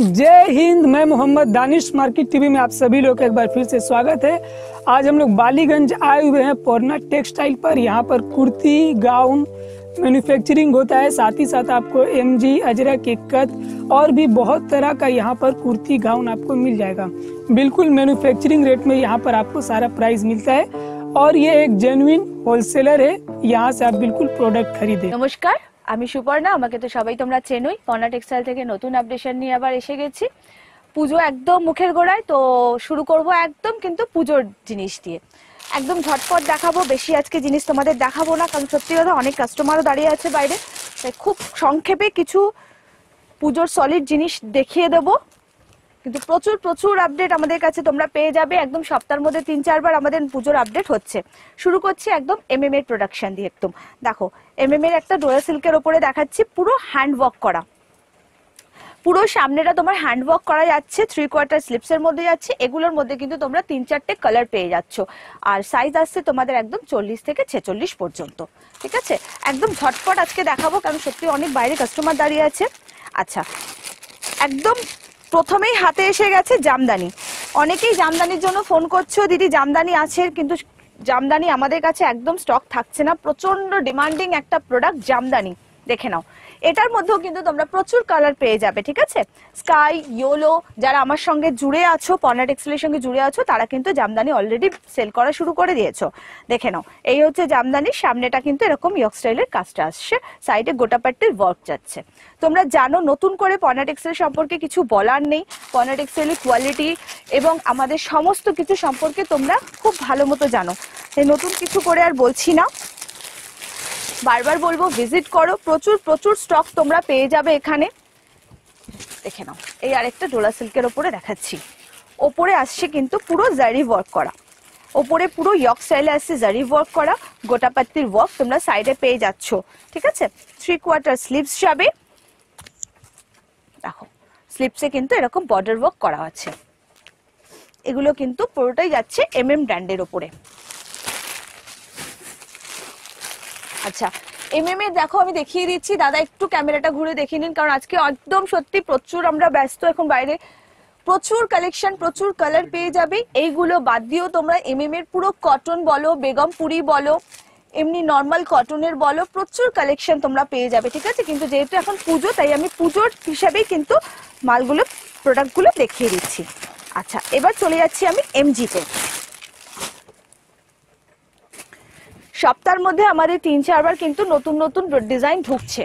जय हिंद। मैं Mohammad Danish, market TV में आप सभी लोग का एक बार फिर से स्वागत है। आज हम लोग बालीगंज आए हुए हैं पूर्णा टेक्सटाइल पर। यहाँ पर कुर्ती गाउन मैन्युफैक्चरिंग होता है, साथ ही साथ आपको एमजी, अजरक, इक्कत और भी बहुत तरह का यहाँ पर कुर्ती गाउन आपको मिल जाएगा। बिल्कुल मैन्युफैक्चरिंग रेट में यहाँ पर आपको सारा प्राइस मिलता है और ये एक जेन्युइन होलसेलर है। यहाँ से आप बिल्कुल प्रोडक्ट खरीदे। नमस्कार, আমি সুপর্ণা। আমাকে তো সবাই তোমরা চেনোই। পর্ণা টেক্সটাইল থেকে নতুন আপডেশন নিয়ে আবার এসে গেছি। পুজো একদম মুখের গোড়ায়, তো শুরু করব একদম কিন্তু পুজোর জিনিস দিয়ে। একদম ঝটপট দেখাবো, বেশি আজকে জিনিস তোমাদের দেখাবো না, কারণ সত্যি কথা অনেক কাস্টমারও দাঁড়িয়ে আছে বাইরে। তাই খুব সংক্ষেপে কিছু পুজোর সলিড জিনিস দেখিয়ে দেবো, কিন্তু প্রচুর প্রচুর আপডেট আমাদের কাছে তোমরা পেয়ে যাবে। একদম সপ্তাহের মধ্যে 3-4 বার আমাদের পুজোর আপডেট হচ্ছে। শুরু করছি একদম এমএম এর প্রোডাকশন দিয়ে। একদম দেখো, এমএম এর একটা ডোরা সিল্কের উপরে দেখাচ্ছি, পুরো হ্যান্ড ওয়ার্ক করা। পুরো সামনেটা তোমার হ্যান্ড ওয়ার্ক করা যাচ্ছে, 3/4 স্লিপসের মধ্যে যাচ্ছে। এগুলোর মধ্যে কিন্তু তোমরা 3-4টে কালার পেয়ে যাচ্ছ, আর সাইজ আসছে তোমাদের একদম 40 থেকে 46 পর্যন্ত। ঠিক আছে, একদম ঝটপট আজকে দেখাবো, কারণ সত্যি অনেক বাইরে কাস্টমার দাঁড়িয়ে আছে। আচ্ছা, একদম প্রথমেই হাতে এসে গেছে জামদানি। অনেকেই জামদানির জন্য ফোন করছো, দিদি জামদানি আছে, কিন্তু জামদানি আমাদের কাছে একদম স্টক থাকছে না। প্রচন্ড ডিমান্ডিং একটা প্রোডাক্ট জামদানি, দেখে নাও। এটার মধ্যেও কিন্তু তোমরা প্রচুর কালার পেয়ে যাবে। ঠিক আছে, স্কাই, ইয়েলো, যারা আমার সঙ্গে জুড়ে আছো, পর্ণা টেক্সটাইলের সঙ্গে জুড়ে আছো, তারা কিন্তু জামদানি অলরেডি সেল করা শুরু করে দিয়েছো। দেখে নাও, এই হচ্ছে জামদানির সামনেটা, কিন্তু এরকম ইয়ক স্টাইলের কাজটা আসছে, সাইডে গোটাপাট্টির ওয়ার্ক যাচ্ছে। তোমরা জানো নতুন করে পর্ণা টেক্সটাইল সম্পর্কে কিছু বলার নেই। পর্ণা টেক্সটাইলের কোয়ালিটি এবং আমাদের সমস্ত কিছু সম্পর্কে তোমরা খুব ভালো মতো জানো, তাই নতুন কিছু করে আর বলছি না। বারবার বলবো, ভিজিট করো, প্রচুর প্রচুর স্টক তোমরা পেয়ে যাবে এখানে। দেখে নাও, এই আরেকটা ডোলা সিল্কের ওপরে দেখাচ্ছি। ওপরে আসছে কিন্তু পুরো জারি ওয়ার্ক করা, ওপরে পুরো ইয়ক স্টাইলে আসছে জারি ওয়ার্ক করা, গোটাপাত্তির ওয়ার্ক তোমরা সাইডে পেয়ে যাচ্ছ। ঠিক আছে, 3/4 স্লিভস যাবে। দেখো, স্লিপসে কিন্তু এরকম বর্ডার ওয়ার্ক করা আছে। এগুলো কিন্তু পুরোটাই যাচ্ছে এমএম ব্র্যান্ডের ওপরে। আচ্ছা, এমএম এ দেখো, আমি দেখিয়ে দিচ্ছি। দাদা একটু ক্যামেরাটা ঘুরে দেখিয়ে নিন, কারণ আজকে একদম সত্যি প্রচুর আমরা ব্যস্ত এখন বাইরে। প্রচুর কালেকশন, প্রচুর কালার পেয়ে যাবে। এইগুলো বাদ দিয়েও তোমরা এমএম এর পুরো কটন বলো, বেগমপুরি বলো, এমনি নর্মাল কটনের বলো, প্রচুর কালেকশন তোমরা পেয়ে যাবে। ঠিক আছে, কিন্তু যেহেতু এখন পুজো, তাই আমি পুজোর হিসাবেই কিন্তু মালগুলো, প্রোডাক্টগুলো দেখিয়ে দিচ্ছি। আচ্ছা, এবার চলে যাচ্ছি আমি এমজিতে। সপ্তাহের মধ্যে আমাদের 3-4 বার কিন্তু নতুন নতুন ডিজাইন ঢুকছে।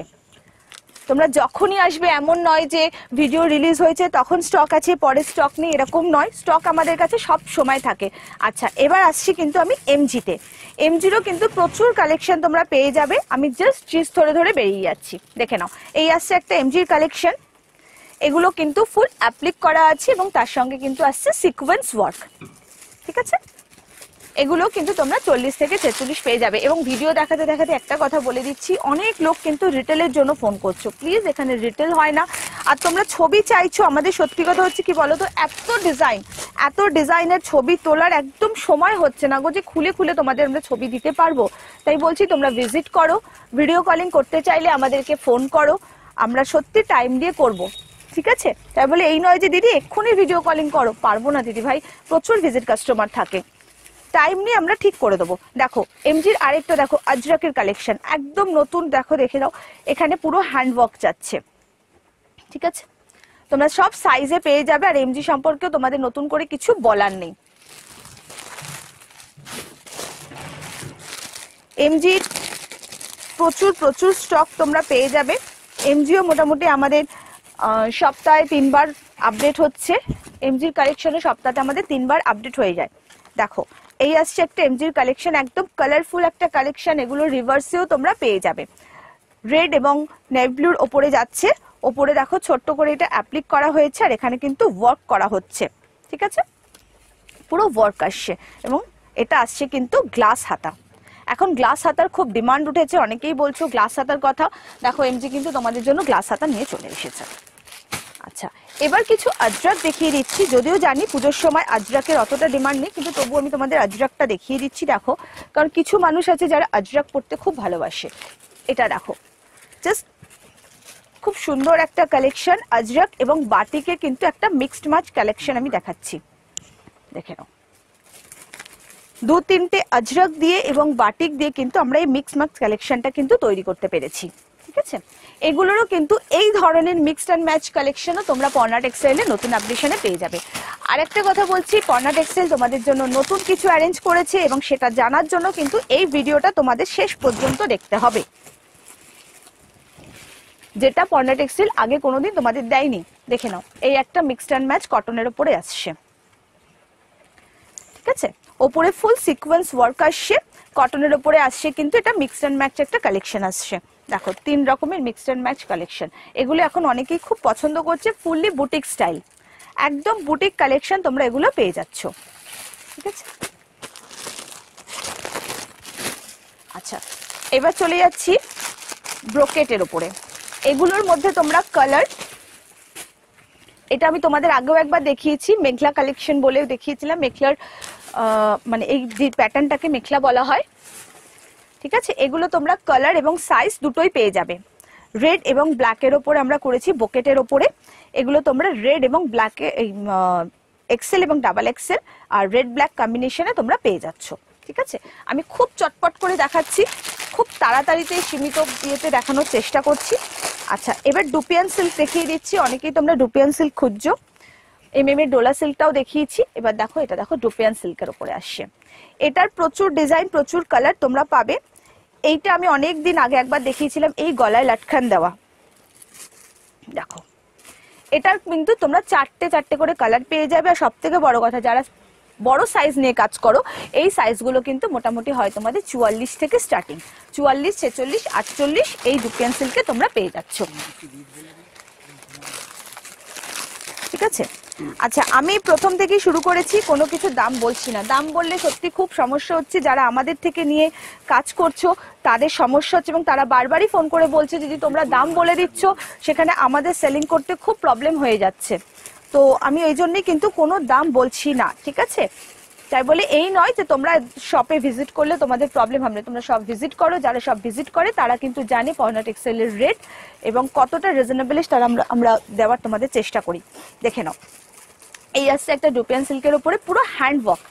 তোমরা যখনই আসবে, এমন নয় যে ভিডিও রিলিজ হয়েছে তখন স্টক আছে, পরে স্টক নেই, এরকম নয়। স্টক আমাদের কাছে সব সময় থাকে। আচ্ছা, এবার আসছি কিন্তু আমি এমজিতে। এমজিরও কিন্তু প্রচুর কালেকশন তোমরা পেয়ে যাবে। আমি জাস্ট চিজ ধরে ধরে বেরিয়ে যাচ্ছি। দেখে নাও, এই আসছে একটা এমজির কালেকশন। এগুলো কিন্তু ফুল অ্যাপ্লিক করা আছে এবং তার সঙ্গে কিন্তু আসছে সিকোয়েন্স ওয়ার্ক। ঠিক আছে, এগুলো কিন্তু তোমরা 40 থেকে 46 পেয়ে যাবে। এবং ভিডিও দেখাতে দেখাতে একটা কথা বলে দিচ্ছি, অনেক লোক কিন্তু রিটেলের জন্য ফোন করছো। প্লিজ, এখানে রিটেল হয় না। আর তোমরা ছবি চাইছো, আমাদের সত্যি কথা হচ্ছে কি বলো তো, এত ডিজাইনের ছবি তোলার একদম সময় হচ্ছে না গো, যে খুলে খুলে তোমাদের আমরা ছবি দিতে পারবো। তাই বলছি, তোমরা ভিজিট করো। ভিডিও কলিং করতে চাইলে আমাদেরকে ফোন করো, আমরা সত্যি টাইম দিয়ে করব। ঠিক আছে, তাই বলে এই নয় যে দিদি এক্ষুনি ভিডিও কলিং করো, পারবো না দিদি ভাই, প্রচুর ভিজিট কাস্টমার থাকে, টাইম নিয়ে আমরা ঠিক করে দেবো। দেখো, এমজির আরেকটা দেখো আজরাকের কালেকশন, একদম নতুন। দেখো, দেখে দাও, এখানে পুরো হ্যান্ড ওয়ার্ক যাচ্ছে। ঠিক আছে, তোমরা সব সাইজে পেয়ে যাবে। আর এমজি সম্পর্কে তোমাদের নতুন করে কিছু বলার নেই। এমজির প্রচুর প্রচুর স্টক তোমরা পেয়ে যাবে। এমজিও মোটামুটি আমাদের সপ্তাহে 3 বার আপডেট হচ্ছে। এমজির কালেকশনে সপ্তাহে আমাদের 3 বার আপডেট হয়ে যায়। দেখো, এই আসছে একটা এমজির কালেকশন, একদম কালারফুল একটা কালেকশন। এগুলো রিভার্সেও তোমরা পেয়ে যাবে। রেড এবং নেভি ব্লুর ওপরে যাচ্ছে। ওপরে দেখো ছোট্ট করে এটা অ্যাপ্লিক করা হয়েছে, আর এখানে কিন্তু ওয়ার্ক করা হচ্ছে। ঠিক আছে, পুরো ওয়ার্ক আসছে। এবং এটা আসছে কিন্তু গ্লাস হাতা। এখন গ্লাস হাতার খুব ডিমান্ড উঠেছে, অনেকেই বলছো গ্লাস হাতার কথা। দেখো, এমজি কিন্তু তোমাদের জন্য গ্লাস হাতা নিয়ে চলে এসেছে। আচ্ছা, এবার কিছু আজরাক দেখিয়ে দিচ্ছি। যদিও জানি পুজোর সময় আজরাকের অতটা ডিমান্ড নেই, কিন্তু তবু আমি তোমাদের আজরাকটা দেখিয়ে দিচ্ছি। দেখো, কারণ কিছু মানুষ আছে যারা আজরাক পরতে খুব ভালোবাসে। এটা দেখো, জাস্ট খুব সুন্দর একটা কালেকশন, আজরক এবং বাটিকের কিন্তু একটা মিক্সড ম্যাচ কালেকশন আমি দেখাচ্ছি, দেখে নাও। 2-3টে আজরক দিয়ে এবং বাটিক দিয়ে কিন্তু আমরা এই মিক্স ম্যাচ কালেকশনটা কিন্তু তৈরি করতে পেরেছি, ঠিক আছে। এগুলোরও কিন্তু এই ধরনের মিক্সড অ্যান্ড ম্যাচ কালেকশনও তোমরা পর্ণা টেক্সটাইলে নতুন আপডেশনে পেয়ে যাবে। আর একটা কথা বলছি, পর্ণা টেক্সটাইল তোমাদের জন্য নতুন কিছু অ্যারেঞ্জ করেছে এবং সেটা জানার জন্য কিন্তু এই ভিডিওটা তোমাদের শেষ পর্যন্ত দেখতে হবে, যেটা পর্ণা টেক্সটাইল আগে কোনোদিন তোমাদের দেয়নি। দেখে নাও, এই একটা মিক্সড অ্যান্ড ম্যাচ কটনের উপরে আসছে, ঠিক আছে। ওপরে ফুল সিকোয়েন্স ওয়ার্ক আসছে, কটনের উপরে আসছে, কিন্তু এটা মিক্সড অ্যান্ড ম্যাচ একটা কালেকশন আসছে। দেখো 3 রকমের মিক্সড অ্যান্ড ম্যাচ কালেকশন, এগুলো এখন অনেকেই খুব পছন্দ করছে। ফুললি বুটিক স্টাইল, একদম বুটিক কালেকশন তোমরা এগুলো পেয়ে যাচ্ছ, ঠিক আছে। আচ্ছা, এবার চলে যাচ্ছি ব্রোকেটের উপরে। এগুলোর মধ্যে তোমরা কালার, এটা আমি তোমাদের আগেও একবার দেখিয়েছি, মেঘলা কালেকশন বলেও দেখিয়েছিলাম। মেঘলার মানে এই যে প্যাটার্নটাকে মেঘলা বলা হয়, ঠিক আছে। এগুলো তোমরা কালার এবং সাইজ দুটোই পেয়ে যাবে। রেড এবং ব্ল্যাকের ওপরে আমরা করেছি, বোকেটের ওপরে। এগুলো তোমরা রেড এবং ব্ল্যাকে, এক্সেল এবং ডাবল এক্সেল আর রেড ব্ল্যাক কম্বিনেশনে তোমরা পেয়ে যাচ্ছ, ঠিক আছে। আমি খুব চটপট করে দেখাচ্ছি, খুব তাড়াতাড়িতে সীমিত ইয়েতে দেখানোর চেষ্টা করছি। আচ্ছা, এবার ডুপিয়ান সিল্ক দেখিয়ে দিচ্ছি। অনেকেই তোমরা ডুপিয়ান সিল্ক খুঁজছো, এমএম এর ডোলা সিল্কটাও দেখিয়েছি। এবার দেখো, এটা দেখো ডুপিয়ান সিল্কের উপরে আসছে। এটার প্রচুর ডিজাইন, প্রচুর কালার তোমরা পাবে। এইটা আমি অনেক দিন আগে একবার দেখিয়েছিলাম, এই গলায় লাটখান দেওয়া, দেখো। এটার কিন্তু তোমরা 4টে করে কালার পেয়ে যাবে। আর সব থেকে বড় কথা, যারা বড় সাইজ নিয়ে কাজ করো, এই সাইজগুলো কিন্তু মোটামুটি হয় তোমাদের 44 থেকে স্টার্টিং। 44, 46, 48 এই ডুপিয়ান সিল্কে তোমরা পেয়ে যাচ্ছ, ঠিক আছে। আচ্ছা, আমি প্রথম থেকেই শুরু করেছি, কোনো কিছু দাম বলছি না। দাম বললে সত্যি খুব সমস্যা হচ্ছে, যারা আমাদের থেকে নিয়ে কাজ করছো তাদের সমস্যা হচ্ছে, এবং তারা বারবারই ফোন করে বলছে যদি তোমরা দাম বলে দিচ্ছ সেখানে আমাদের সেলিং করতে খুব প্রবলেম হয়ে যাচ্ছে। তো আমি ওই জন্যই কিন্তু কোনো দাম বলছি না, ঠিক আছে। তাই বলে এই নয় যে তোমরা শপে ভিজিট করলে তোমাদের প্রবলেম হবে না, তোমরা সব ভিজিট করো। যারা সব ভিজিট করে তারা কিন্তু জানে পর্ণা টেক্সটাইলের রেট এবং কতটা রিজনেবল তারা আমরা দেওয়ার তোমাদের চেষ্টা করি। দেখে নাও, এই আসছে একটা ডুপিয়ান সিল্কের উপরে পুরো হ্যান্ড ওয়ার্ক,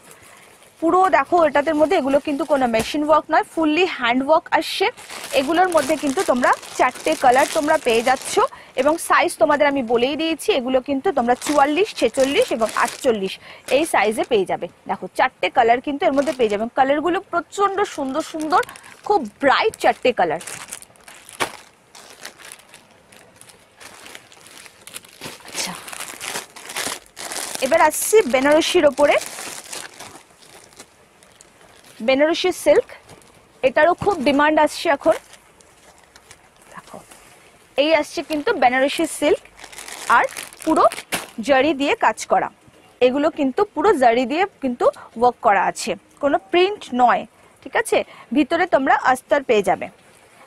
পুরো দেখো এটাদের মধ্যে, এগুলো কিন্তু কোনো মেশিন ওয়ার্ক নয়, ফুললি হ্যান্ড ওয়ার্ক আসছে। এগুলোর মধ্যে কিন্তু তোমরা 4টে কালার তোমরা পেয়ে যাচ্ছ এবং সাইজ তোমাদের আমি বলেই দিয়েছি, এগুলো কিন্তু তোমরা 44, 46 এবং 48 এই সাইজে পেয়ে যাবে। দেখো 4টে কালার কিন্তু এর মধ্যে পেয়ে যাবে, কালারগুলো প্রচন্ড সুন্দর সুন্দর, খুব ব্রাইট 4টে কালার। আচ্ছা, এবার আসছি বেনারসির ওপরে। বেনারসি সিল্ক, এটারও খুব ডিমান্ড আসছে এখন। দেখো, এই আসছে কিন্তু বেনারসি সিল্ক আর পুরো জারি দিয়ে কাজ করা। এগুলো কিন্তু পুরো জারি দিয়ে কিন্তু ওয়ার্ক করা আছে, কোনো প্রিন্ট নয়, ঠিক আছে। ভিতরে তোমরা আস্তর পেয়ে যাবে,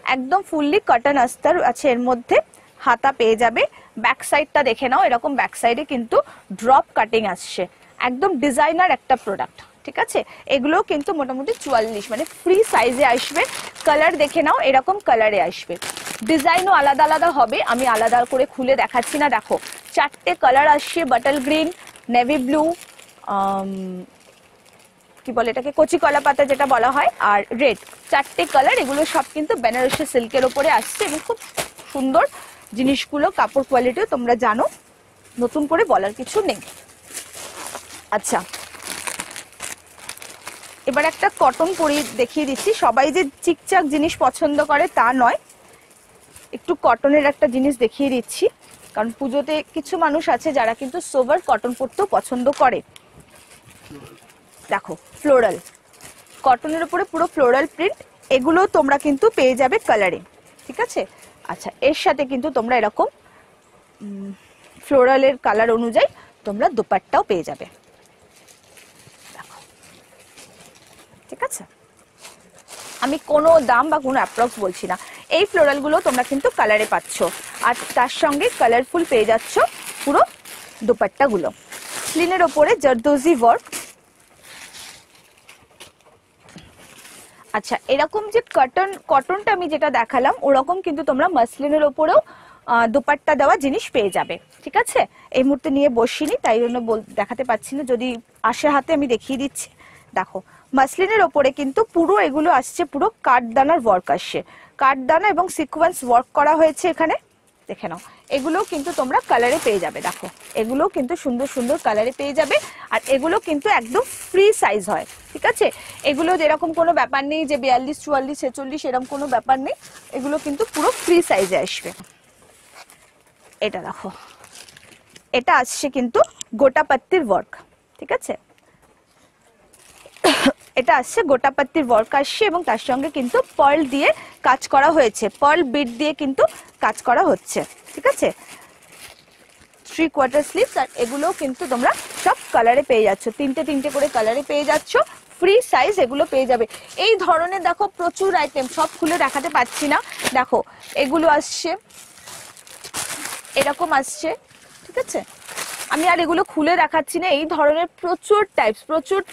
একদম ফুললি কটন আস্তর আছে এর মধ্যে। হাতা পেয়ে যাবে। ব্যাক সাইডটা দেখে নাও, এরকম ব্যাক সাইডে কিন্তু ড্রপ কাটিং আসছে, একদম ডিজাইনার একটা প্রোডাক্ট, ঠিক আছে। এগুলো কিন্তু মোটামুটি 44 মানে ফ্রি সাইজে আসবে। কালার দেখে নাও, এরকম কালারে আসবে। ডিজাইনও আলাদা আলাদা হবে, আমি আলাদা করে খুলে দেখাচ্ছি না। দেখো 4টে কালার আসছে, বাটল গ্রিন, নেভি ব্লু, কি বলে এটাকে, কচি কলা পাতা যেটা বলা হয়, আর রেড। 4টে কালার, এগুলো সব কিন্তু বেনারসি সিল্কের ওপরে আসছে এবং খুব সুন্দর জিনিসগুলো। কাপড় কোয়ালিটিও তোমরা জানো, নতুন করে বলার কিছু নেই। আচ্ছা, এবার একটা কটন পরি দেখিয়ে দিচ্ছি। সবাই যে চিকচাক জিনিস পছন্দ করে তা নয়, একটু কটনের একটা জিনিস দেখিয়ে দিচ্ছি, কারণ পুজোতে কিছু মানুষ আছে যারা কিন্তু সোভার কটন পরতেও পছন্দ করে। দেখো ফ্লোরাল, কটনের উপরে পুরো ফ্লোরাল প্রিন্ট, এগুলো তোমরা কিন্তু পেয়ে যাবে কালারে, ঠিক আছে। আচ্ছা, এর সাথে কিন্তু তোমরা এরকম ফ্লোরালের কালার অনুযায়ী তোমরা দুপাট্টাও পেয়ে যাবে, ঠিক আছে। আমি কোনো দাম বা কোনো অ্যাপ্রক্স বলছি না। এই ফ্লোরালগুলো তোমরা কিন্তু কালারে পাচ্ছ, আর তার সঙ্গে কালারফুল পেয়ে যাচ্ছ পুরো দুপাট্টাগুলো। স্লিনের ওপরে জারদোজি ওয়ার্ক। আচ্ছা, এরকম যে কটনটা আমি যেটা দেখালাম ওরকম কিন্তু তোমরা মাসলিনের ওপরেও দুপাট্টা দেওয়া জিনিস পেয়ে যাবে। ঠিক আছে, এই মুহূর্তে নিয়ে বসিনি তাই জন্য দেখাতে পাচ্ছি না, যদি আসে হাতে আমি দেখিয়ে দিচ্ছি। দেখো মাসলিনের ওপরে কিন্তু পুরো এগুলো আসছে, পুরো কাঠদানার ওয়ার্ক আসছে, কাঠদানা এবং সিকোয়েন্স ওয়ার্ক করা হয়েছে এখানে। দেখে নাও, এগুলো কিন্তু তোমরা কালারে পেয়ে যাবে। দেখো এগুলো কিন্তু সুন্দর সুন্দর কালারে পেয়ে যাবে, আর এগুলো কিন্তু একদম ফ্রি সাইজ হয়। ঠিক আছে, এগুলো যেরকম কোনো ব্যাপার নেই যে 42, 44, 46 এরকম কোনো ব্যাপার নেই, এগুলো কিন্তু পুরো ফ্রি সাইজে আসবে। এটা দেখো, এটা আসছে কিন্তু গোটাপাত্তির ওয়ার্ক। ঠিক আছে, এটা আসছে গোটাপাত্তির ওয়ার্ক আসছে এবং তার সঙ্গে কিন্তু পার্ল দিয়ে কাজ করা হয়েছে, পার্ল বিট দিয়ে কিন্তু কাজ করা হচ্ছে। ঠিক আছে, 3/4 স্লিভস, আর এগুলো কিন্তু তোমরা সব কালারে পেয়ে যাচ্ছ, তিনটে করে কালারে পেয়ে যাচ্ছ, ফ্রি সাইজ এগুলো পেয়ে যাবে। এই ধরনের দেখো প্রচুর আইটেম, সব খুলে দেখাতে পাচ্ছি না। দেখো এগুলো আসছে, এরকম আসছে। ঠিক আছে, আমি আর এগুলো খুলে দেখাচ্ছি না, এই ধরনের প্রচুর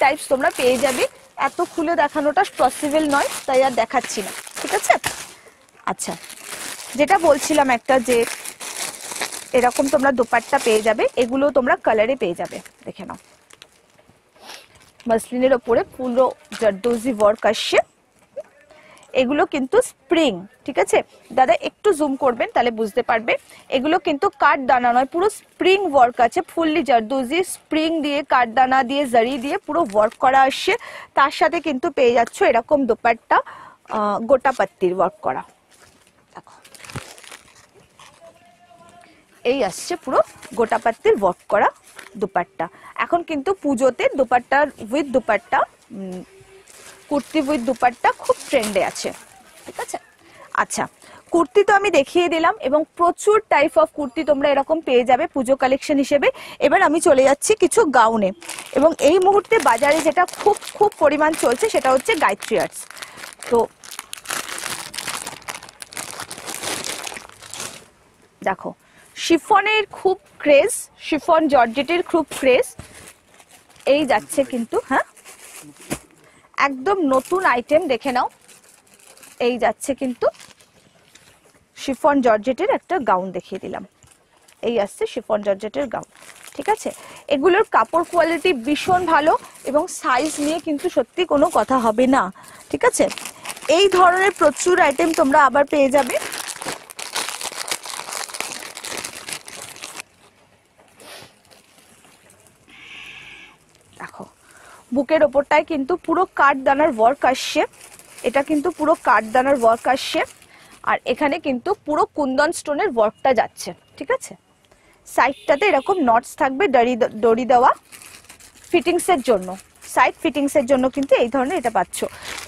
টাইপস তোমরা পেয়ে যাবে। এত খুলে দেখানোটা পসিবল নয় তাই আর দেখাচ্ছি না। ঠিক আছে, আচ্ছা যেটা বলছিলাম একটা, যে এরকম তোমরা দুপাট্টা পেয়ে যাবে, এগুলো তোমরা কালারে পেয়ে যাবে। দেখে নাও, মাসলিনের ওপরে পুরো জারদোজি ওয়ার্ক আসছে, এগুলো কিন্তু স্প্রিং। ঠিক আছে দাদা, একটু জুম করবেন তাহলে বুঝতে পারবে, এগুলো কিন্তু কাঠদানা নয়, পুরো স্প্রিং ওয়ার্ক আছে, ফুললি জারদোজি স্প্রিং দিয়ে, কাঠদানা দিয়ে, জারি দিয়ে পুরো ওয়ার্ক করা আসছে। তার সাথে কিন্তু পেয়ে যাচ্ছ এরকম দুপাট্টা গোটাপাত্তির ওয়ার্ক করা। দেখো এই আসছে পুরো গোটাপাত্তির ওয়ার্ক করা দুপাট্টা। এখন কিন্তু পুজোতে দুপাট্টা উইথ দুপাট্টা, কুর্তি উইথ দুপাট্টা খুব ট্রেন্ডে আছে। ঠিক আছে, আচ্ছা কুর্তি তো আমি দেখিয়ে দিলাম, এবং প্রচুর টাইপ অফ কুর্তি তোমরা এরকম পেয়ে যাবে পুজো কালেকশন হিসেবে। এবার আমি চলে যাচ্ছি কিছু গাউনে, এবং এই মুহূর্তে বাজারে যেটা খুব পরিমাণ চলছে সেটা হচ্ছে গায়ত্রী আর্টস। তো দেখো শিফনের খুব ক্রেজ, শিফন জর্জেটের খুব ক্রেজ, এই যাচ্ছে কিন্তু, হ্যাঁ একদম নতুন আইটেম। দেখে নাও, এই যাচ্ছে কিন্তু শিফন জর্জেটের একটা গাউন দেখিয়ে দিলাম, এই আসছে শিফন জর্জেটের গাউন। ঠিক আছে, এগুলোর কাপড় কোয়ালিটি ভীষণ ভালো, এবং সাইজ নিয়ে কিন্তু সত্যি কোনো কথা হবে না। ঠিক আছে, এই ধরনের প্রচুর আইটেম তোমরা আবার পেয়ে যাবে। দেখো বুকের ওপরটায় কিন্তু পুরো কাঠদানার ওয়ার্ক আসছে, এটা কিন্তু পুরো কাঠদানার ওয়ার্ক আসছে, আর এখানে কিন্তু পুরো কুন্দন স্টোনের ওয়ার্কটা যাচ্ছে। ঠিক আছে, সাইডটাতে এরকম নটস থাকবে, দড়ি দেওয়া ফিটিংসের জন্য, সাইড ফিটিংসের জন্য কিন্তু এই ধরনের এটা পাচ্ছ।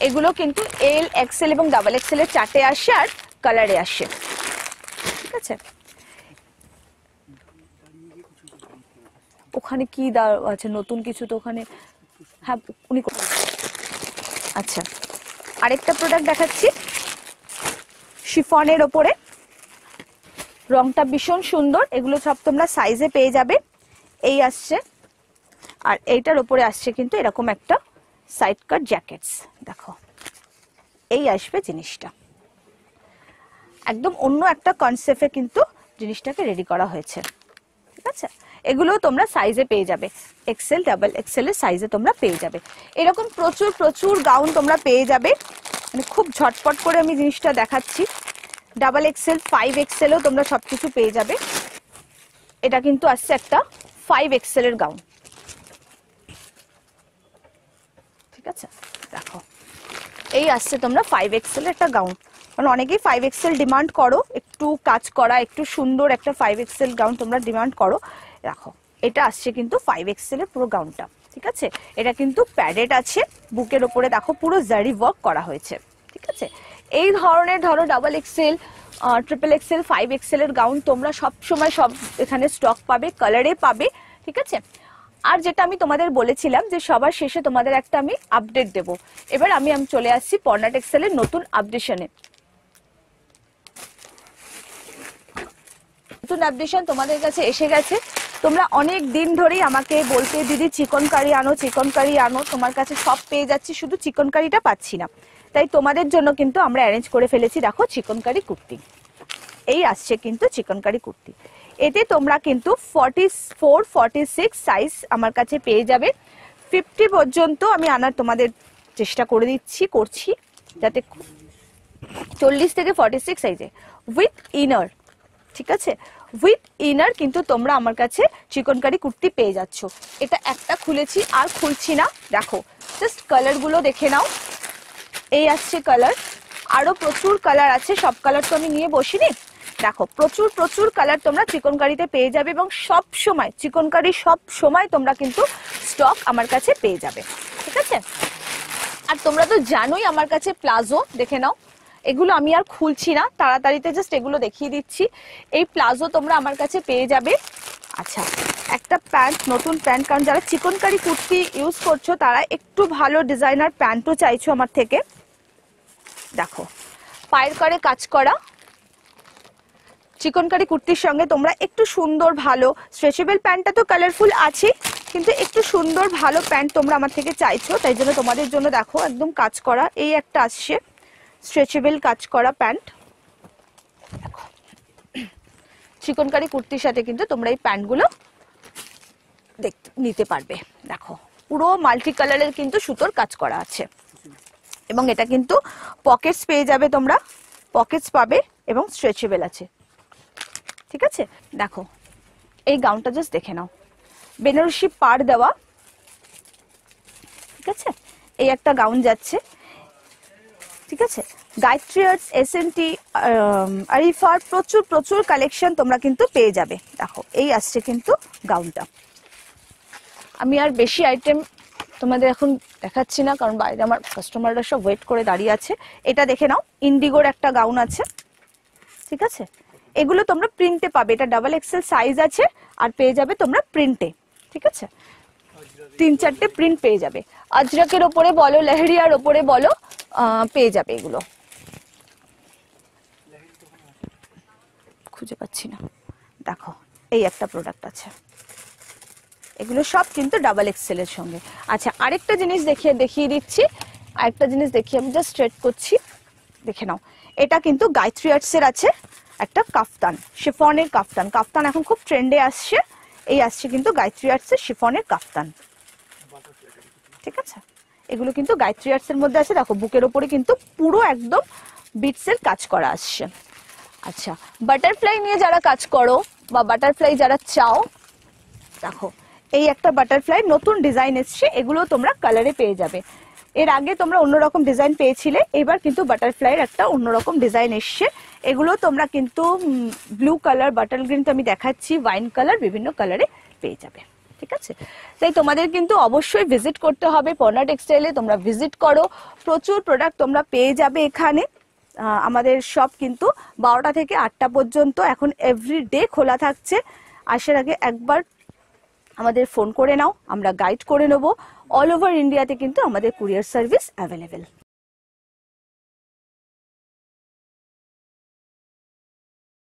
এগুলো কিন্তু এল, এক্সেল এবং ডাবল এক্সেল এর চার্টে আসে আর কালারে আসে। ঠিক আছে, ওখানে কি আছে নতুন কিছু, তো ওখানে হ্যাঁ উনি, আচ্ছা আরেকটা প্রোডাক্ট দেখাচ্ছি শিফনের ওপরে, রংটা ভীষণ সুন্দর, এগুলো সব তোমরা সাইজে পেয়ে যাবে। এই আসছে, আর এইটার ওপরে আসছে কিন্তু এরকম একটা সাইড কাট জ্যাকেটস। দেখো এই আসবে জিনিসটা, একদম অন্য একটা কনসেপ্টে কিন্তু জিনিসটাকে রেডি করা হয়েছে। ঠিক আছে, এগুলো তোমরা সাইজে পেয়ে যাবে, এক্সেল, ডাবল এক্সেল এর সাইজে তোমরা পেয়ে যাবে। এরকম প্রচুর গাউন তোমরা পেয়ে যাবে, মানে খুব ঝটপট করে আমি জিনিসটা দেখাচ্ছি। ডাবল এক্সেল, 5 এক্সেলও তোমরা সবকিছু পেয়ে যাবে। এটা কিন্তু আসছে একটা 5 এক্সেল এর গাউন। ঠিক আছে, দেখো এই আসছে তোমরা 5 এক্সেল একটা গাউন, মানে অনেকেই 5 এক্সেল ডিমান্ড করো, একটু কাজ করা, একটু সুন্দর একটা 5 এক্সেল গাউন তোমরা ডিমান্ড করো। দেখো এটা আসছে কিন্তু 5 এক্সেল এর পুরো গাউনটা। ঠিক আছে, এটা কিন্তু প্যাডেড আছে, বুকের ওপরে দেখো পুরো জারি ওয়ার্ক করা হয়েছে। ঠিক আছে, এই ধরনের ধরো double XL, triple XL, 5 XL এর গাউন তোমরা সব সময় সব এখানে স্টক পাবে, কালারে পাবে। ঠিক আছে, আর যেটা আমি তোমাদের বলেছিলাম যে সবার শেষে তোমাদের একটা আমি আপডেট দেব। এবার আমি চলে আসছি পর্ণা টেক্সটাইলের নতুন আপডেশনে। নতুন আপডেশন তোমাদের কাছে এসে গেছে। তোমরা অনেক দিন ধরেই আমাকে বলতে, দিদি চিকন কারি আনো, চিকন কারি আনো, তোমার কাছে সব পেয়ে যাচ্ছি, শুধু চিকন কারিটা পাচ্ছি না। তাই তোমাদের জন্য কিন্তু আমরা অ্যারেঞ্জ করে ফেলেছি, দেখো চিকন কারি কুর্তি। এই আসছে কিন্তু চিকনকারি কুর্তি। এতে তোমরা কিন্তু 44, 46 সাইজ আমার কাছে পেয়ে যাবে। 50 পর্যন্ত আমি আনার তোমাদের চেষ্টা করছি যাতে 40 থেকে 46 সাইজে উইথ ইনার, ঠিক আছে, উইথ ইনার কিন্তু তোমরা আমার কাছে চিকনকারি কুর্তি পেয়ে যাচ্ছ। এটা একটা খুলেছি আর খুলছি না, দেখো জাস্ট কালারগুলো দেখে নাও। এই আসছে কালার, আরো প্রচুর কালার আছে, সব কালার তো আমি নিয়ে বসিনি। দেখো প্রচুর কালার তোমরা চিকনকারিতে পেয়ে যাবে এবং সব সময় চিকনকারি সব সময় তোমরা কিন্তু স্টক আমার কাছে পেয়ে যাবে, ঠিক আছে। আর তোমরা তো জানোই আমার কাছে প্লাজো, দেখে নাও, এগুলো আমি আর খুলছি না, তাড়াতাড়িতে জাস্ট এগুলো দেখিয়ে দিচ্ছি। এই প্লাজো তোমরা আমার কাছে পেয়ে যাবে। আচ্ছা, একটা প্যান্ট, নতুন প্যান্ট, কারণ যারা চিকনকারি কুর্তি ইউজ করছো তারা একটু ভালো ডিজাইনার প্যান্টও চাইছো আমার থেকে। দেখো পায়ের করে কাজ করা চিকনকারি কুর্তির সঙ্গে তোমরা একটু সুন্দর ভালো স্ট্রেচেবল প্যান্টটা তো কালারফুল আছে, কিন্তু একটু সুন্দর ভালো প্যান্ট তোমরা আমার থেকে চাইছো, তাই জন্য তোমাদের জন্য দেখো একদম কাজ করা এই একটা আসছে স্ট্রেচেবল কাজ করা প্যান্ট। দেখো চিকনকারি কুর্তির সাথে কিন্তু তোমরা এই প্যান্টগুলো নিতে পারবে। দেখো পুরো মাল্টি কালারের কিন্তু সুতোর কাজ করা আছে এবং এটা কিন্তু পকেটস পেয়ে যাবে, তোমরা পকেটস পাবে এবং স্ট্রেচেবল আছে, ঠিক আছে। দেখো এই গাউনটা জাস্ট দেখে নাও, বেনারসি পাড় দেওয়া, ঠিক আছে, এই একটা গাউন যাচ্ছে, ঠিক আছে। গায়ত্রী আর্টস, এসএনটি, আরিফার প্রচুর কালেকশন তোমরা কিন্তু পেয়ে যাবে। দেখো এই আসছে কিন্তু গাউনটা। আমি আর বেশি আইটেম তোমাদের এখন দেখাচ্ছি না, কারণ বাইরে আমার কাস্টমাররা সব ওয়েট করে দাঁড়িয়ে আছে। এটা দেখে নাও, ইন্ডিগোর একটা গাউন আছে, ঠিক আছে। এগুলো তোমরা প্রিন্টে পাবে, এটা ডাবল এক্সেল সাইজ আছে আর পেয়ে যাবে তোমরা প্রিন্টে, ঠিক আছে। 3-4টে প্রিন্ট পেয়ে যাবে, আজরাকের ওপরে বলো, লেহেরিয়ার ওপরে বলো, পেয়ে যাবে এগুলো। খুঁজে পাচ্ছি না, দেখো এই একটা প্রোডাক্ট আছে, এগুলো সব কিন্তু ডাবল এক্সেল এর সঙ্গে। আচ্ছা আরেকটা জিনিস দেখিয়ে দিচ্ছি, আরেকটা জিনিস দেখিয়ে আমি জাস্ট স্ট্রেট করছি, দেখে নাও। এটা কিন্তু গায়ত্রী আর্টস এর আছে একটা কাফতান, শিফনের কাফতান, কাফতান এখন খুব ট্রেন্ডে আসছে, এই আসছে কিন্তু গায়ত্রী আর্টস এর শিফনের কাফতান, ঠিক আছে। এগুলো কিন্তু গায়ত্রী আর্টস এর মধ্যে আছে। দেখো বুকের ওপরে কিন্তু পুরো একদম বিটস এর কাজ করা আসছে। আচ্ছা বাটারফ্লাই নিয়ে যারা কাজ করো বা বাটারফ্লাই যারা চাও, দেখো এই একটা বাটারফ্লাই নতুন ডিজাইন এসছে, এগুলো তোমরা কালারে পেয়ে যাবে। এর আগে তোমরা অন্যরকম ডিজাইন পেয়েছিলে, এবার কিন্তু বাটারফ্লাইয়ের একটা অন্যরকম ডিজাইন এসছে। এগুলো তোমরা কিন্তু ব্লু কালার, বাটার গ্রিন তো আমি দেখাচ্ছি, ওয়াইন কালার, বিভিন্ন কালারে পেয়ে যাবে, ঠিক আছে। তাই তোমাদের কিন্তু অবশ্যই ভিজিট করতে হবে পর্ণা টেক্সটাইলে, তোমরা ভিজিট করো, প্রচুর প্রোডাক্ট তোমরা পেয়ে যাবে এখানে। আমাদের শপ কিন্তু 12টা থেকে 8টা পর্যন্ত এখন এভরিডে খোলা থাকছে। আসার আগে একবার আমাদের ফোন করে নাও, আমরা গাইড করে নেব। অল ওভার ইন্ডিয়াতে কিন্তু আমাদের কুরিয়ার সার্ভিস অ্যাভেলেবেল।